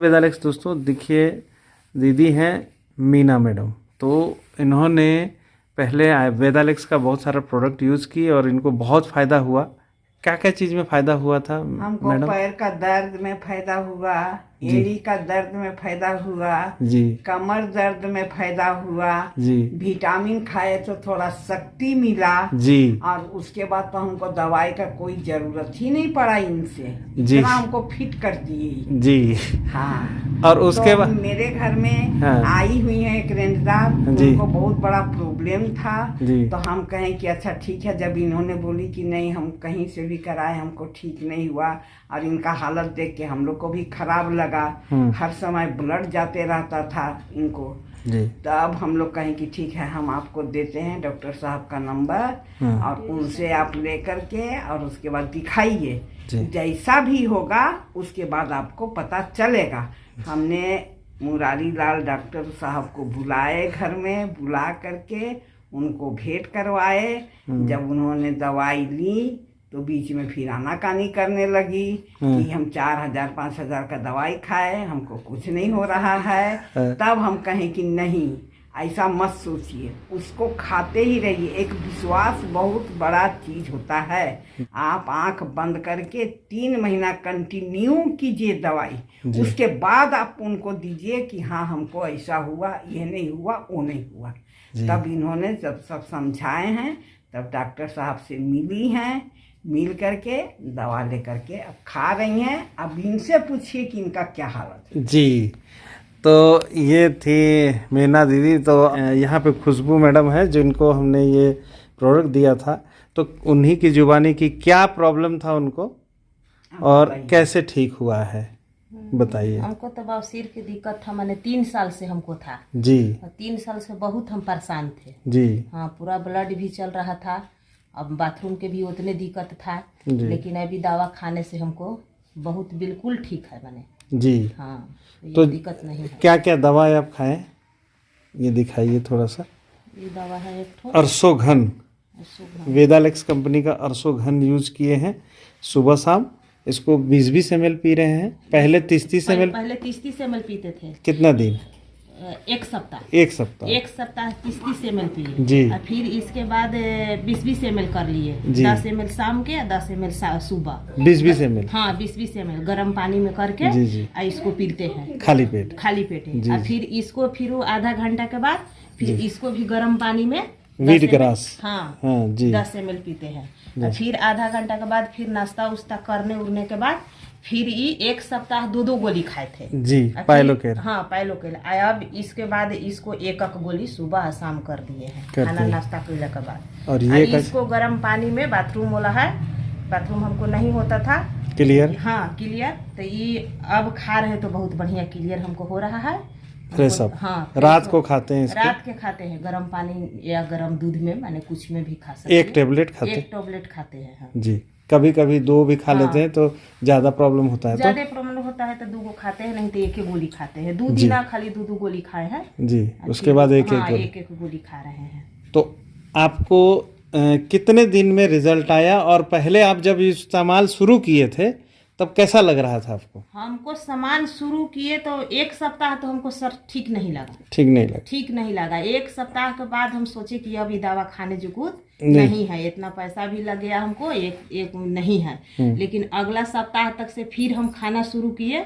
वेदालेक्स दोस्तों देखिए, दीदी हैं मीना मैडम। तो इन्होंने पहले वेदालेक्स का बहुत सारा प्रोडक्ट यूज़ की और इनको बहुत फ़ायदा हुआ। क्या क्या चीज़ में फ़ायदा हुआ था हमको मैडम? पैर का दर्द में फायदा हुआ, जी। एड़ी का दर्द में फायदा हुआ, जी कमर दर्द में फायदा हुआ। जी विटामिन खाए तो थोड़ा शक्ति मिला। जी और उसके बाद तो हमको दवाई का कोई जरूरत ही नहीं पड़ा इनसे। जी इतना हमको फिट कर दिए। जी। हाँ। और उसके तो बाद मेरे घर में हाँ। आई हुई है एक रेंजदार, जी। उनको बहुत बड़ा प्रॉब्लम था। जी। तो हम कहें कि अच्छा ठीक है। जब इन्होंने बोली कि नहीं हम कहीं से भी कराए हमको ठीक नहीं हुआ और इनका हालत देख के हम लोग को भी खराब लगा। हर समय ब्लड जाते रहता था इनको। जी। तब हम लोग कहें कि ठीक है हम आपको देते हैं डॉक्टर साहब का नंबर और उनसे आप लेकर के और उसके बाद दिखाइए। जैसा भी होगा उसके बाद आपको पता चलेगा। हमने मुरारी लाल डॉक्टर साहब को बुलाए, घर में बुला करके उनको भेंट करवाए। जब उन्होंने दवाई ली तो बीच में फिर आनाकानी करने लगी कि हम 4,000 5,000 का दवाई खाए, हमको कुछ नहीं हो रहा है। तब हम कहें कि नहीं ऐसा मत सोचिए, उसको खाते ही रहिए। एक विश्वास बहुत बड़ा चीज होता है। आप आंख बंद करके 3 महीना कंटिन्यू कीजिए दवाई, उसके बाद आप उनको दीजिए कि हाँ हमको ऐसा हुआ, ये नहीं हुआ, वो नहीं हुआ। तब इन्होंने जब सब समझाए हैं तब डॉक्टर साहब से मिली हैं, मिल करके दवा लेकर के अब खा रही हैं। अब इनसे पूछिए कि इनका क्या हालत है। जी। तो ये थी मीना दीदी। तो यहाँ पे खुशबू मैडम है जिनको हमने ये प्रोडक्ट दिया था। तो उन्हीं की जुबानी की क्या प्रॉब्लम था उनको और कैसे ठीक हुआ है बताइए। हमको तो बवासीर की दिक्कत था, मैंने 3 साल से हमको था जी। 3 साल से बहुत हम परेशान थे जी। हाँ, पूरा ब्लड भी चल रहा था। अब बाथरूम के भी उतने दिक्कत था, लेकिन अभी दवा खाने से हमको बहुत बिल्कुल ठीक है मैंने। जी हाँ, तो दिक्कत नहीं है। क्या क्या दवाई आप खाएं ये दिखाइए थोड़ा सा। ये दवा है एक ठो अरसोघन, वेदालेक्स कंपनी का अरसोघन यूज किए हैं सुबह शाम। इसको 20-20 ml पी रहे हैं। पहले 30-30 ml। पहले 30-30 ml पीते थे। कितना दिन? एक सप्ताह 30-30 ml पिए जी। और फिर इसके बाद 20-20 ml कर लिए। 10 ml शाम के, 10 ml सुबह। 20-20 ml। हाँ, 20-20 ml गर्म पानी में करके जी जी। इसको पीते हैं खाली पेट। खाली पेट जी। और फिर इसको फिर आधा घंटा के बाद फिर इसको भी गर्म पानी में वीट ग्रास। हाँ जी 10 ml पीते हैं। और फिर आधा घंटा के बाद फिर नाश्ता उस्ता करने उड़ने के बाद फिर ये एक सप्ताह 2 गोली खाए थे जी। पाइलोकेर। हाँ पाइलोकेर। अब इसके बाद इसको एक गोली सुबह शाम कर दिए हैं खाना नाश्ता करने के बाद। और ये इसको गर्म पानी में, बाथरूम वाला है, बाथरूम हमको नहीं होता था क्लियर। हाँ क्लियर। तो ये अब खा रहे तो बहुत बढ़िया क्लियर हमको हो रहा है। Fresh up. हाँ, रात को खाते हैं इसको? रात के खाते हैं गर्म पानी या गर्म दूध में, माने कुछ में भी खा सकते हैं। एक टेबलेट खाते हैं? एक टेबलेट खाते हैं हाँ। जी। कभी कभी 2 भी खा लेते हैं तो ज्यादा प्रॉब्लम होता है। तो ज्यादा प्रॉब्लम होता है तो 2 गो खाते हैं, नहीं तो एक गोली खाते हैं। 2 दिन खाली 2 गोली खाए हैं जी। उसके बाद एक गोली खा रहे हैं। तो आपको कितने दिन में रिजल्ट आया और पहले आप जब इस्तेमाल शुरू किए थे तब कैसा लग रहा था आपको? हमको सामान शुरू किए तो 1 सप्ताह तो हमको सर ठीक नहीं लगा। ठीक नहीं लगा। 1 सप्ताह के बाद हम सोचे कि अब ये दवा खाने जुगुत नहीं है, इतना पैसा भी लग गया हमको, एक नहीं है। लेकिन अगला सप्ताह तक से फिर हम खाना शुरू किए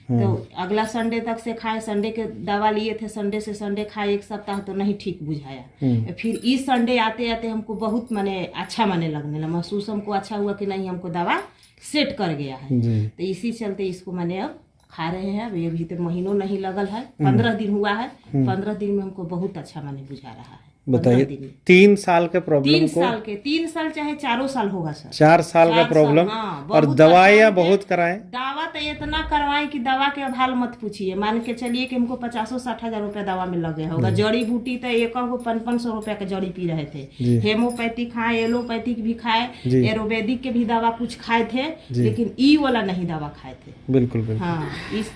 तो अगला संडे तक से खाए। संडे के दवा लिए थे, संडे से संडे खाए। 1 सप्ताह तो नहीं ठीक बुझाया। फिर इस संडे आते आते हमको बहुत माने अच्छा माने लगने लगा, महसूस हमको अच्छा हुआ कि नहीं हमको दवा सेट कर गया है। तो इसी चलते इसको मैंने अब खा रहे हैं। अभी तो महीनों नहीं लगल है, 15 दिन हुआ है। 15 दिन में हमको बहुत अच्छा माने बुझा रहा है। बताइए 3 साल के प्रॉब्लम को 3 साल चाहे 4 साल होगा सर। 4 साल का प्रॉब्लम। हाँ, और दवाइयाँ बहुत कराएं। दवा तो इतना करवाएं कि दवा के अब हाल मत पूछिए। मान के चलिए कि हमको 50-60 हजार रुपया दवा में लग गया होगा। जड़ी बूटी तो 500 रुपया के जड़ी पी रहे थे। हेमोपैथिक खाए, एलोपैथिक भी खाए, आयुर्वेदिक के भी दवा कुछ खाए थे, लेकिन ई वाला नहीं दवा खाए थे। बिल्कुल। हाँ,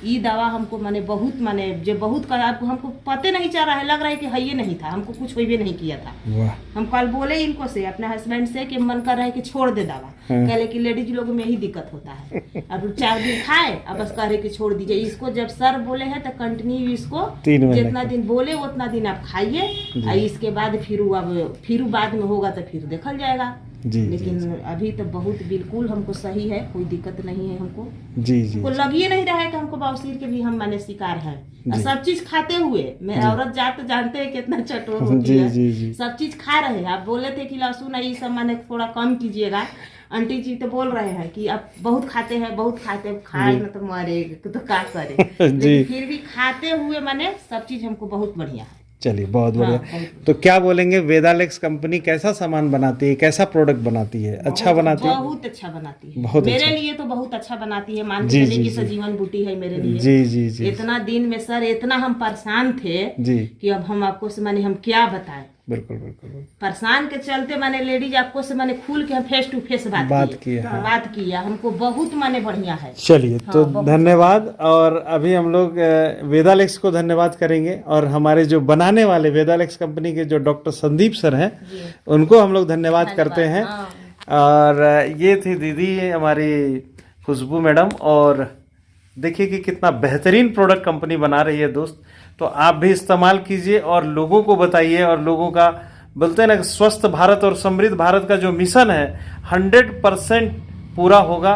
ई दवा हमको माने बहुत जो बहुत हमको पते नहीं चल रहा है, लग रहा है कि है ये नहीं था, हमको कुछ हुए नहीं किया था। वाह। हम कल बोले इनको से अपने हस्बैंड से कि मन कर रहा है कि छोड़ दे दवा, कहले कि लेडीज लोग में यही दिक्कत होता है, अब 4 दिन खाए अब बस कह रहे कि छोड़ दीजिए। इसको जब सर बोले हैं तो कंटिन्यू इसको 3 महीने जितना दिन बोले उतना दिन आप खाइए, और इसके बाद फिर बाद में होगा तो फिर देखल जाएगा। जी, लेकिन जी, अभी तो बहुत बिल्कुल हमको सही है, कोई दिक्कत नहीं है हमको। जी जी को लग ही नहीं रहा है कि हमको बवासीर के भी हम माने शिकार है। और सब चीज खाते हुए मैं औरत जात तो जानते हैं कितना चटोर होती है। जी। सब चीज खा रहे हैं। आप बोले थे कि लहसुन ये सब माने थोड़ा कम कीजिएगा, आंटी जी तो बोल रहे हैं कि आप बहुत खाते हैं, खाए ना तो मरे तो क्या करे। लेकिन फिर भी खाते हुए माने सब चीज हमको बहुत बढ़िया है। चलिए बहुत बढ़िया। तो क्या बोलेंगे, वेदालेक्स कंपनी कैसा सामान बनाती है, कैसा प्रोडक्ट बनाती है? अच्छा बनाती है, बहुत अच्छा बनाती है। बहुत मेरे अच्छा। लिए तो बहुत अच्छा बनाती है, मान के चलिए कि सजीवन बूटी है मेरे लिए। जी जी जी। इतना दिन में सर इतना हम परेशान थे जी कि अब हम आपको से माने हम क्या बताएं। बिल्कुल बिल्कुल। परेशान के चलते माने लेडीज आपको से माने खुल के हम फेस टू फेस बात किया हमको बहुत माने बढ़िया है। चलिए तो धन्यवाद। और अभी हम लोग वेदालेक्स को धन्यवाद करेंगे, और हमारे जो बनाने वाले वेदालेक्स कंपनी के जो डॉक्टर संदीप सर हैं उनको हम लोग धन्यवाद करते हैं। और ये थी दीदी हमारी खुशबू मैडम, और देखिए कि कितना बेहतरीन प्रोडक्ट कंपनी बना रही है दोस्त। तो आप भी इस्तेमाल कीजिए और लोगों को बताइए, और लोगों का बोलते हैं ना स्वस्थ भारत और समृद्ध भारत का जो मिशन है 100% पूरा होगा।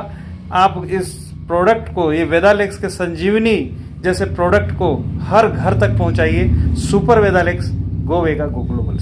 आप इस प्रोडक्ट को, ये वेदालेक्स के संजीवनी जैसे प्रोडक्ट को हर घर तक पहुंचाइए। सुपर वेदालेक्स, गो वेगा गो ग्लोबल।